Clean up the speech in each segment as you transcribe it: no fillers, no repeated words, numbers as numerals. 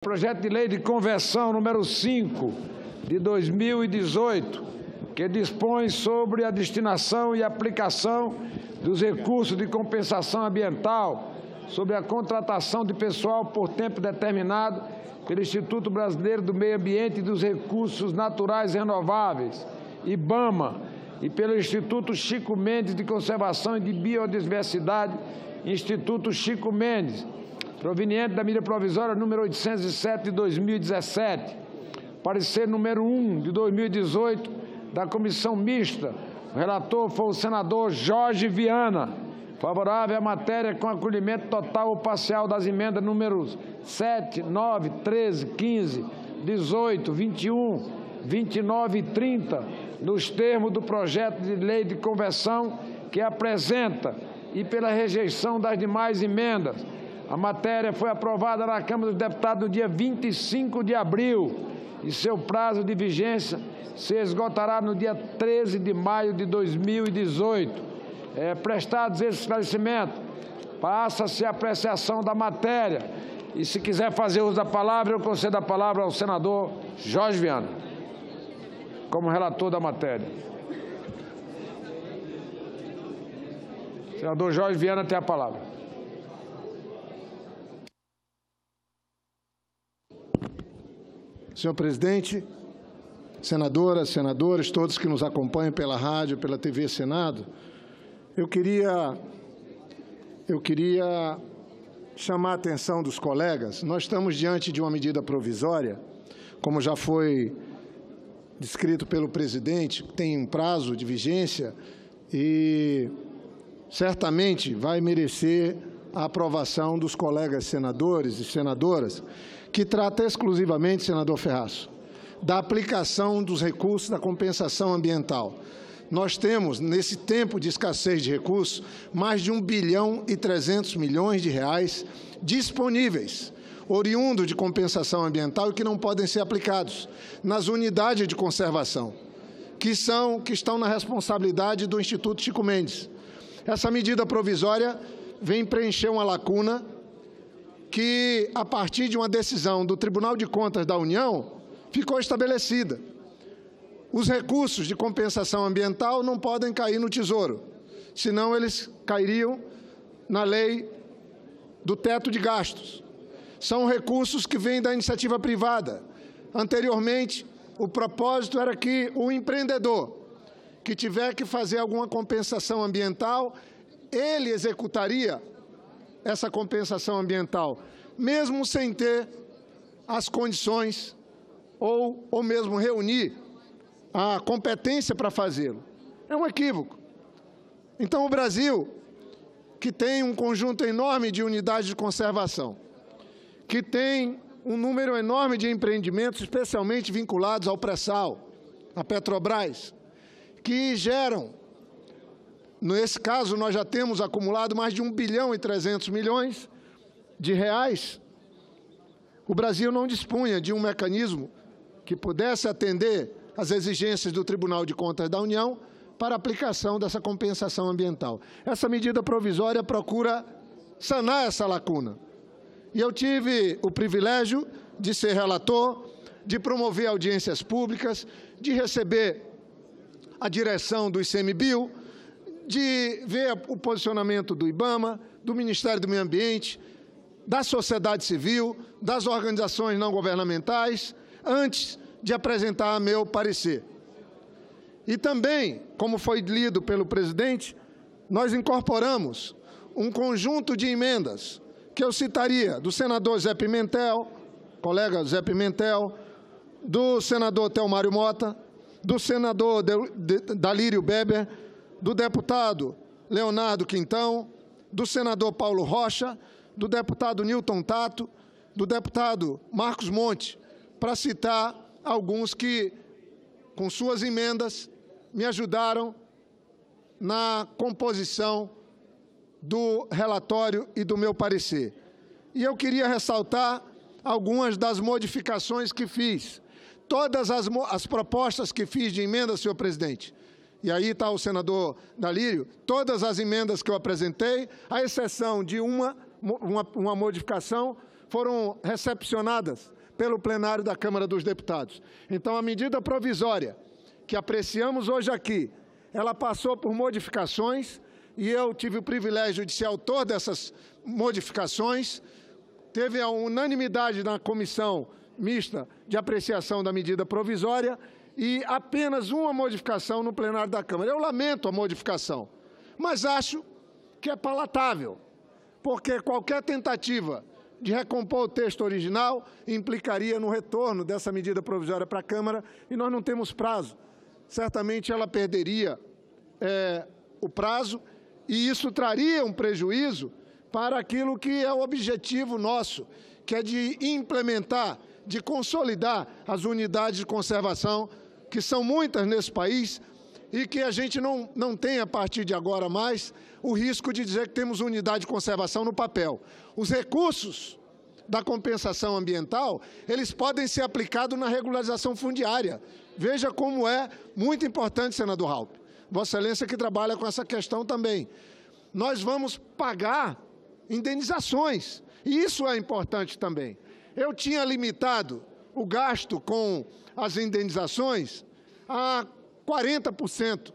Projeto de Lei de Conversão número 5 de 2018, que dispõe sobre a destinação e aplicação dos recursos de compensação ambiental, sobre a contratação de pessoal por tempo determinado pelo Instituto Brasileiro do Meio Ambiente e dos Recursos Naturais Renováveis, IBAMA, e pelo Instituto Chico Mendes de Conservação e de Biodiversidade, Instituto Chico Mendes, proveniente da medida provisória número 807 de 2017, parecer número 1 de 2018 da Comissão Mista. O relator foi o senador Jorge Viana. Favorável à matéria com acolhimento total ou parcial das emendas números 7, 9, 13, 15, 18, 21, 29 e 30, nos termos do projeto de lei de conversão que apresenta, e pela rejeição das demais emendas. A matéria foi aprovada na Câmara dos Deputados no dia 25 de abril e seu prazo de vigência se esgotará no dia 13 de maio de 2018. Prestados esse esclarecimento, passa-se a apreciação da matéria. E se quiser fazer uso da palavra, eu concedo a palavra ao senador Jorge Viana, como relator da matéria. Senador Jorge Viana tem a palavra. Senhor presidente, senadoras, senadores, todos que nos acompanham pela rádio, pela TV Senado, eu queria chamar a atenção dos colegas. Nós estamos diante de uma medida provisória, como já foi descrito pelo presidente, tem um prazo de vigência e certamente vai merecer a aprovação dos colegas senadores e senadoras, que trata exclusivamente, senador Ferraz, da aplicação dos recursos da compensação ambiental. Nós temos, nesse tempo de escassez de recursos, mais de 1 bilhão e 300 milhões de reais disponíveis, oriundo de compensação ambiental e que não podem ser aplicados nas unidades de conservação, que estão na responsabilidade do Instituto Chico Mendes. Essa medida provisória vem preencher uma lacuna que, a partir de uma decisão do Tribunal de Contas da União, ficou estabelecida. Os recursos de compensação ambiental não podem cair no Tesouro, senão eles cairiam na lei do teto de gastos. São recursos que vêm da iniciativa privada. Anteriormente, o propósito era que o empreendedor que tiver que fazer alguma compensação ambiental, ele executaria essa compensação ambiental, mesmo sem ter as condições ou mesmo reunir a competência para fazê-lo. É um equívoco. Então, o Brasil, que tem um conjunto enorme de unidades de conservação, que tem um número enorme de empreendimentos, especialmente vinculados ao pré-sal, à Petrobras, que geram, nesse caso, nós já temos acumulado mais de 1 bilhão e 300 milhões de reais. O Brasil não dispunha de um mecanismo que pudesse atender às exigências do Tribunal de Contas da União para a aplicação dessa compensação ambiental. Essa medida provisória procura sanar essa lacuna. E eu tive o privilégio de ser relator, de promover audiências públicas, de receber a direção do ICMBio, de ver o posicionamento do IBAMA, do Ministério do Meio Ambiente, da sociedade civil, das organizações não governamentais, antes de apresentar meu parecer. E também, como foi lido pelo presidente, nós incorporamos um conjunto de emendas que eu citaria do senador Zé Pimentel, colega Zé Pimentel, do senador Telmário Mota, do senador Dalírio Beber, do deputado Leonardo Quintão, do senador Paulo Rocha, do deputado Newton Tato, do deputado Marcos Monte, para citar alguns que, com suas emendas, me ajudaram na composição do relatório e do meu parecer. E eu queria ressaltar algumas das modificações que fiz. Todas as propostas que fiz de emenda, senhor presidente, e aí está o senador Dalírio, todas as emendas que eu apresentei, à exceção de uma modificação, foram recepcionadas pelo plenário da Câmara dos Deputados. Então, a medida provisória que apreciamos hoje aqui, ela passou por modificações e eu tive o privilégio de ser autor dessas modificações. Teve a unanimidade na comissão mista de apreciação da medida provisória e apenas uma modificação no plenário da Câmara. Eu lamento a modificação, mas acho que é palatável, porque qualquer tentativa de recompor o texto original implicaria no retorno dessa medida provisória para a Câmara e nós não temos prazo. Certamente ela perderia o prazo e isso traria um prejuízo para aquilo que é o objetivo nosso, que é de implementar, de consolidar as unidades de conservação, que são muitas nesse país, e que a gente não tem, a partir de agora mais, o risco de dizer que temos unidade de conservação no papel. Os recursos da compensação ambiental, eles podem ser aplicados na regularização fundiária. Veja como é muito importante, senador Raupp. Vossa Excelência que trabalha com essa questão também. Nós vamos pagar indenizações, e isso é importante também. Eu tinha limitado o gasto com as indenizações a 40%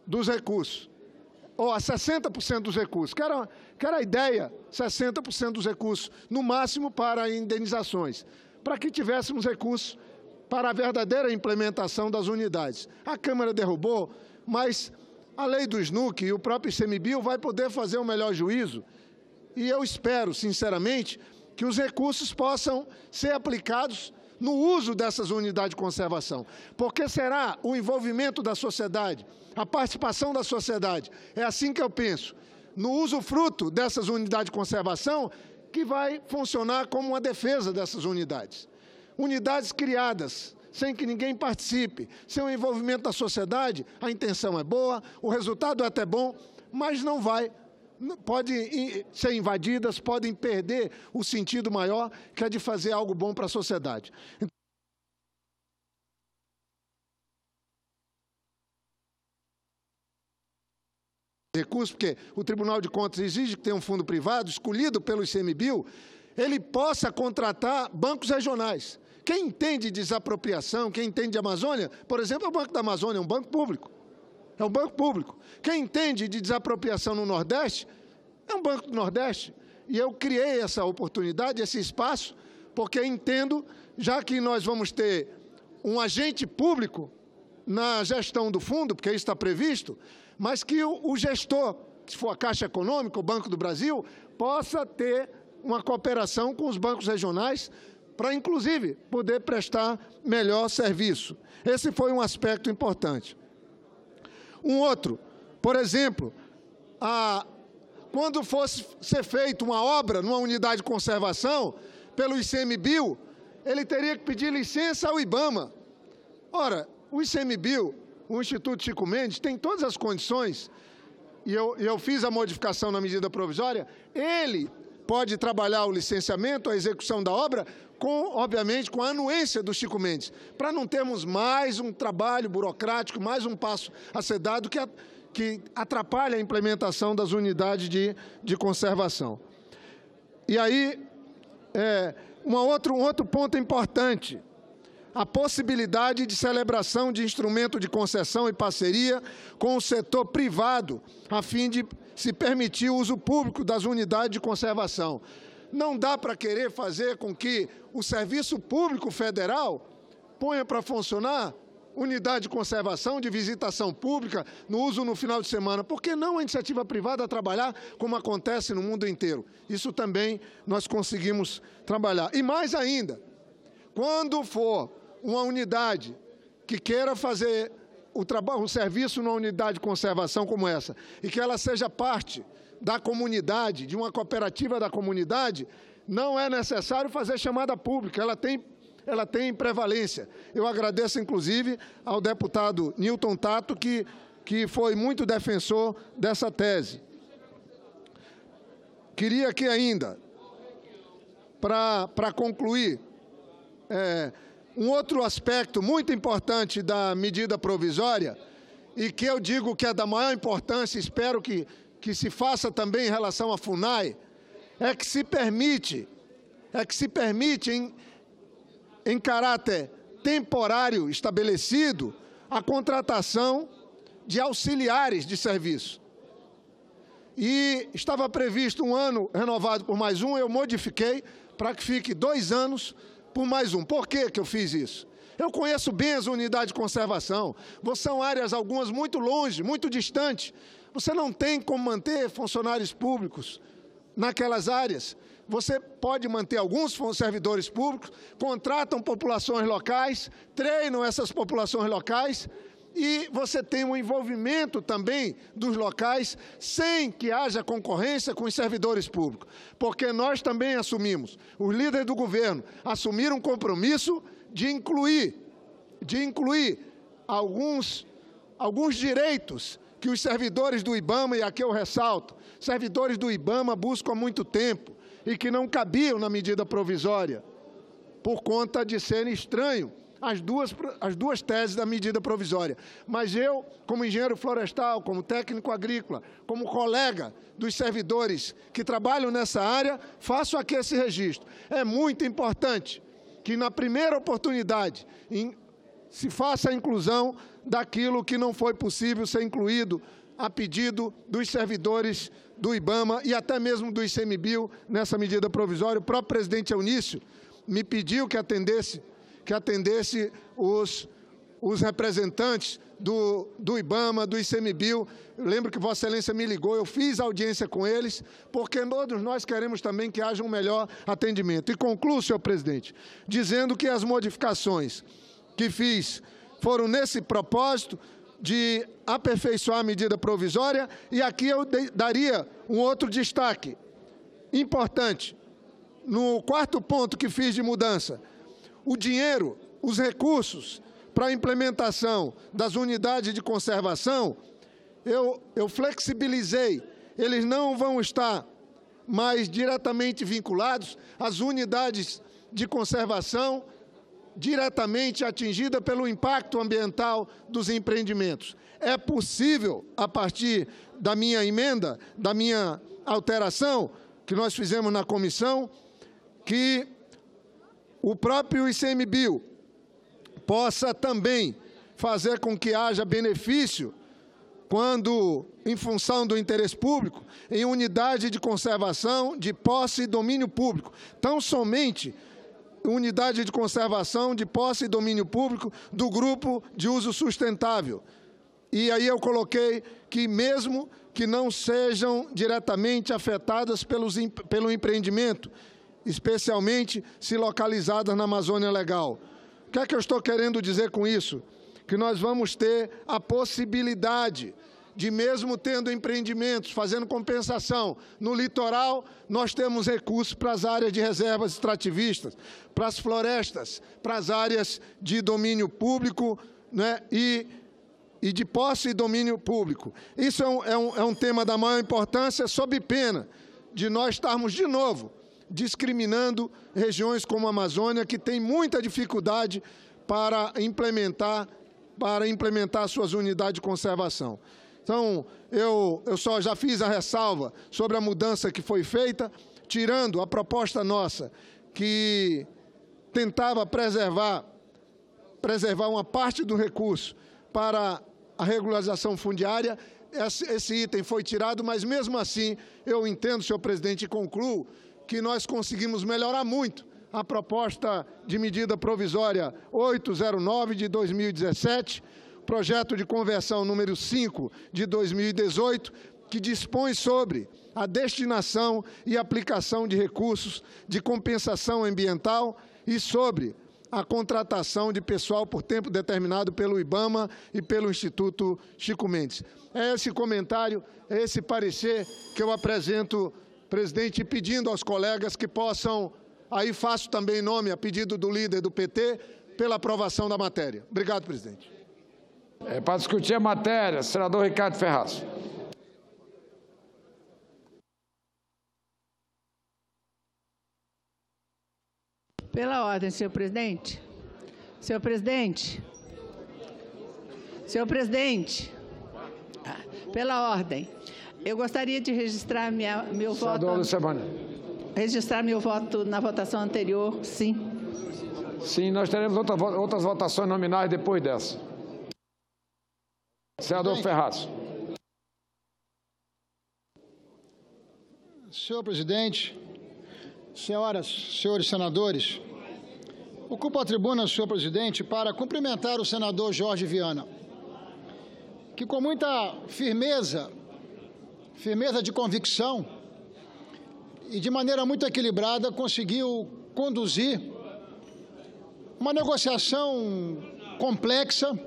dos recursos, ou a 60% dos recursos, que era a ideia, 60% dos recursos, no máximo para indenizações, para que tivéssemos recursos para a verdadeira implementação das unidades. A Câmara derrubou, mas a lei do SNUC e o próprio ICMBio vai poder fazer um melhor juízo, e eu espero, sinceramente, que os recursos possam ser aplicados no uso dessas unidades de conservação, porque será o envolvimento da sociedade, a participação da sociedade, é assim que eu penso, no usufruto dessas unidades de conservação, que vai funcionar como uma defesa dessas unidades. Unidades criadas sem que ninguém participe, sem o envolvimento da sociedade, a intenção é boa, o resultado é até bom, mas podem ser invadidas, podem perder o sentido maior, que é de fazer algo bom para a sociedade. Recurso, porque o Tribunal de Contas exige que tenha um fundo privado, escolhido pelo ICMBio, ele possa contratar bancos regionais. Quem entende de desapropriação, quem entende de Amazônia, por exemplo, é o Banco da Amazônia, é um banco público. É um banco público. Quem entende de desapropriação no Nordeste, é um banco do Nordeste. E eu criei essa oportunidade, esse espaço, porque entendo, já que nós vamos ter um agente público na gestão do fundo, porque isso está previsto, mas que o gestor, se for a Caixa Econômica, o Banco do Brasil, possa ter uma cooperação com os bancos regionais para, inclusive, poder prestar melhor serviço. Esse foi um aspecto importante. Um outro, por exemplo, quando fosse ser feita uma obra numa unidade de conservação, pelo ICMBio, ele teria que pedir licença ao IBAMA. Ora, o ICMBio, o Instituto Chico Mendes, tem todas as condições, e eu fiz a modificação na medida provisória, ele pode trabalhar o licenciamento, a execução da obra, obviamente, com a anuência do Chico Mendes, para não termos mais um trabalho burocrático, mais um passo a ser dado que atrapalha a implementação das unidades de conservação. E aí, um outro ponto importante, a possibilidade de celebração de instrumento de concessão e parceria com o setor privado, a fim de se permitir o uso público das unidades de conservação. Não dá para querer fazer com que o Serviço Público Federal ponha para funcionar unidade de conservação, de visitação pública, no uso no final de semana. Por que não a iniciativa privada trabalhar como acontece no mundo inteiro? Isso também nós conseguimos trabalhar. E mais ainda, quando for uma unidade que queira fazer um serviço numa unidade de conservação como essa, e que ela seja parte da comunidade, de uma cooperativa da comunidade, não é necessário fazer chamada pública, ela tem prevalência. Eu agradeço, inclusive, ao deputado Newton Tato, que foi muito defensor dessa tese. Queria aqui ainda, para concluir, um outro aspecto muito importante da medida provisória, e que eu digo que é da maior importância, espero que se faça também em relação à FUNAI, é que se permite é que se permite, em caráter temporário estabelecido, a contratação de auxiliares de serviço. E estava previsto 1 ano renovado por mais um, eu modifiquei para que fique 2 anos por mais um. Por que eu fiz isso? Eu conheço bem as unidades de conservação, são áreas algumas muito longe, muito distantes. Você não tem como manter funcionários públicos naquelas áreas. Você pode manter alguns servidores públicos, contratam populações locais, treinam essas populações locais e você tem um envolvimento também dos locais sem que haja concorrência com os servidores públicos. Porque nós também assumimos, os líderes do governo assumiram um compromisso de incluir alguns direitos que os servidores do IBAMA, e aqui eu ressalto, servidores do IBAMA buscam há muito tempo e que não cabiam na medida provisória, por conta de serem estranhos as duas teses da medida provisória. Mas eu, como engenheiro florestal, como técnico agrícola, como colega dos servidores que trabalham nessa área, faço aqui esse registro. É muito importante que, na primeira oportunidade, se faça a inclusão daquilo que não foi possível ser incluído a pedido dos servidores do IBAMA e até mesmo do ICMBio nessa medida provisória. O próprio presidente Eunício me pediu que atendesse os representantes do IBAMA, do ICMBio. Eu lembro que Vossa Excelência me ligou, eu fiz audiência com eles, porque todos nós queremos também que haja um melhor atendimento. E concluo, senhor presidente, dizendo que as modificações que fiz foram nesse propósito de aperfeiçoar a medida provisória, e aqui eu daria um outro destaque importante. No 4º ponto que fiz de mudança, o dinheiro, os recursos para a implementação das unidades de conservação, eu flexibilizei. Eles não vão estar mais diretamente vinculados às unidades de conservação diretamente atingida pelo impacto ambiental dos empreendimentos. É possível, a partir da minha emenda, da minha alteração, que nós fizemos na comissão, que o próprio ICMBio possa também fazer com que haja benefício quando, em função do interesse público, em unidade de conservação, de posse e domínio público. Tão somente unidade de conservação, de posse e domínio público do grupo de uso sustentável. E aí eu coloquei que mesmo que não sejam diretamente afetadas pelo empreendimento, especialmente se localizadas na Amazônia Legal. O que é que eu estou querendo dizer com isso? Que nós vamos ter a possibilidade de, mesmo tendo empreendimentos, fazendo compensação no litoral, nós temos recursos para as áreas de reservas extrativistas, para as florestas, para as áreas de domínio público, né, e de posse e domínio público. Isso é um tema da maior importância, sob pena de nós estarmos, de novo, discriminando regiões como a Amazônia, que tem muita dificuldade para implementar suas unidades de conservação. Então, eu só já fiz a ressalva sobre a mudança que foi feita, tirando a proposta nossa, que tentava preservar uma parte do recurso para a regularização fundiária. Esse item foi tirado, mas mesmo assim, eu entendo, senhor presidente, e concluo, que nós conseguimos melhorar muito a proposta de medida provisória 809 de 2017, projeto de conversão número 5 de 2018, que dispõe sobre a destinação e aplicação de recursos de compensação ambiental e sobre a contratação de pessoal por tempo determinado pelo IBAMA e pelo Instituto Chico Mendes. É esse comentário, é esse parecer que eu apresento, presidente, pedindo aos colegas que possam, aí faço também nome a pedido do líder do PT, pela aprovação da matéria. Obrigado, presidente. Para discutir a matéria, senador Ricardo Ferraz. Pela ordem, senhor presidente. Senhor presidente. Senhor presidente. Pela ordem. Eu gostaria de registrar meu voto. Senador Lucebani. registrar meu voto na votação anterior, sim. Sim, nós teremos outras votações nominais depois dessa. Senador Ferraz. Senhor presidente, senhoras, senhores senadores, ocupo a tribuna, senhor presidente, para cumprimentar o senador Jorge Viana, que com muita firmeza de convicção e de maneira muito equilibrada conseguiu conduzir uma negociação complexa,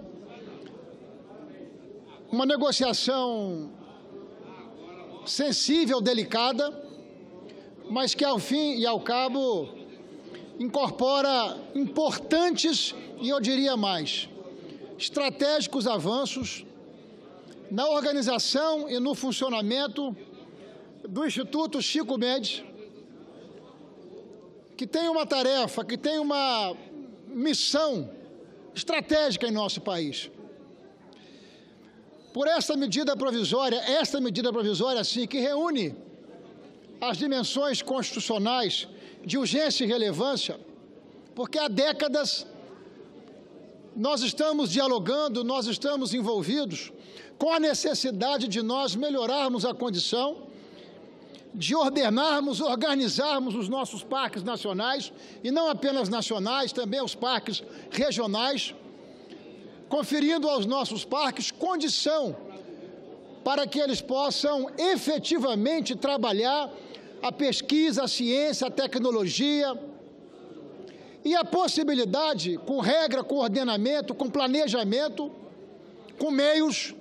uma negociação sensível, delicada, mas que ao fim e ao cabo incorpora importantes e eu diria mais, estratégicos avanços na organização e no funcionamento do Instituto Chico Mendes, que tem uma tarefa, que tem uma missão estratégica em nosso país. Por esta medida provisória, sim, que reúne as dimensões constitucionais de urgência e relevância, porque há décadas nós estamos dialogando, nós estamos envolvidos com a necessidade de nós melhorarmos a condição, de ordenarmos, organizarmos os nossos parques nacionais, e não apenas nacionais, também os parques regionais, conferindo aos nossos parques condição para que eles possam efetivamente trabalhar a pesquisa, a ciência, a tecnologia e a possibilidade, com regra, com ordenamento, com planejamento, com meios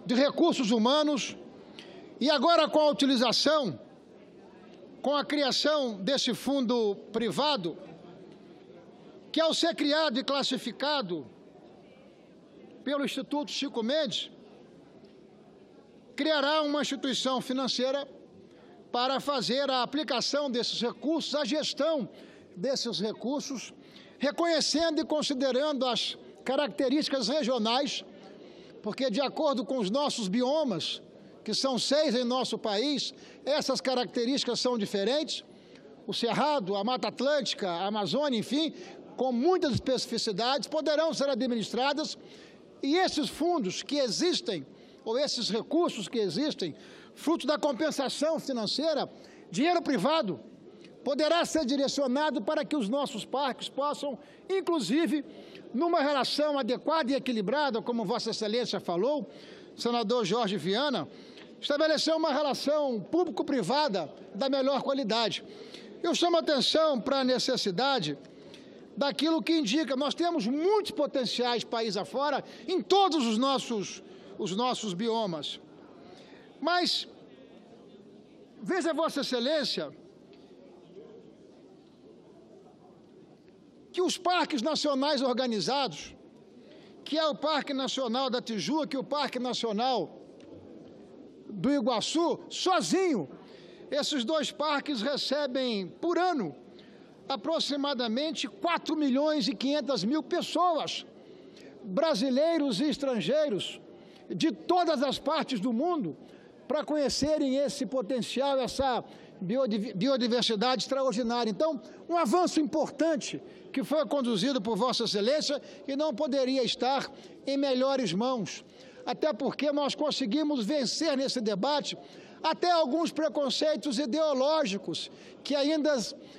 de recursos humanos e agora com a utilização, com a criação desse fundo privado, que ao ser criado e classificado pelo Instituto Chico Mendes, criará uma instituição financeira para fazer a aplicação desses recursos, a gestão desses recursos, reconhecendo e considerando as características regionais, porque de acordo com os nossos biomas, que são 6 em nosso país, essas características são diferentes, o Cerrado, a Mata Atlântica, a Amazônia, enfim, com muitas especificidades, poderão ser administradas, e esses fundos que existem, ou esses recursos que existem, fruto da compensação financeira, dinheiro privado, poderá ser direcionado para que os nossos parques possam, inclusive, numa relação adequada e equilibrada, como Vossa Excelência falou, senador Jorge Viana, estabelecer uma relação público-privada da melhor qualidade. Eu chamo a atenção para a necessidade daquilo que indica, nós temos muitos potenciais país afora em todos os nossos biomas. Mas, veja Vossa Excelência, que os parques nacionais organizados, que é o Parque Nacional da Tijuca e o Parque Nacional do Iguaçu, sozinho, esses 2 parques recebem, por ano, aproximadamente 4.500.000 pessoas, brasileiros e estrangeiros, de todas as partes do mundo, para conhecerem esse potencial, essa biodiversidade extraordinária. Então, um avanço importante que foi conduzido por Vossa Excelência e não poderia estar em melhores mãos, até porque nós conseguimos vencer nesse debate até alguns preconceitos ideológicos que ainda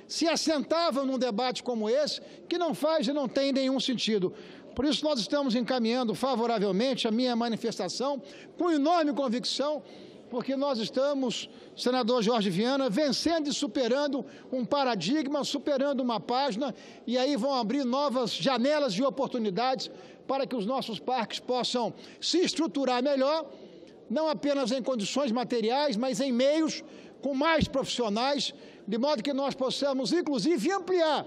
se assentavam num debate como esse, que não faz e não tem nenhum sentido. Por isso, nós estamos encaminhando favoravelmente a minha manifestação, com enorme convicção, porque nós estamos, senador Jorge Viana, vencendo e superando um paradigma, superando uma página, e aí vão abrir novas janelas de oportunidades para que os nossos parques possam se estruturar melhor, não apenas em condições materiais, mas em meios com mais profissionais, de modo que nós possamos, inclusive, ampliar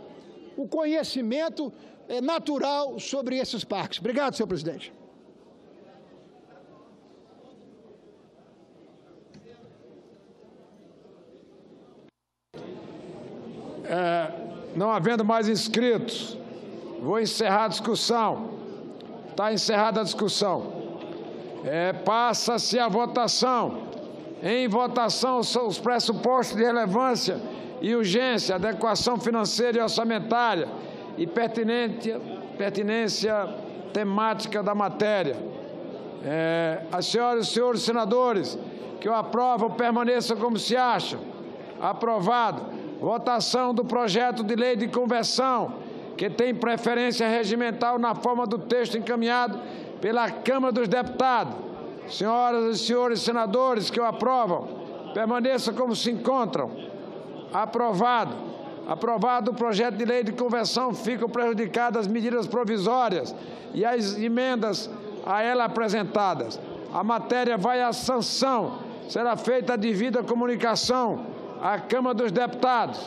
o conhecimento natural sobre esses parques. Obrigado, senhor presidente. Não havendo mais inscritos, vou encerrar a discussão. Está encerrada a discussão. Passa-se a votação Em votação, são os pressupostos de relevância e urgência, adequação financeira e orçamentária e pertinência temática da matéria. As senhoras e senhores senadores que o aprovam, permaneçam como se acham. Aprovado. Votação do projeto de lei de conversão, que tem preferência regimental na forma do texto encaminhado pela Câmara dos Deputados. Senhoras e senhores senadores que o aprovam, permaneçam como se encontram. Aprovado. Aprovado o projeto de lei de conversão, ficam prejudicadas as medidas provisórias e as emendas a ela apresentadas. A matéria vai à sanção. Será feita a devida comunicação à Câmara dos Deputados.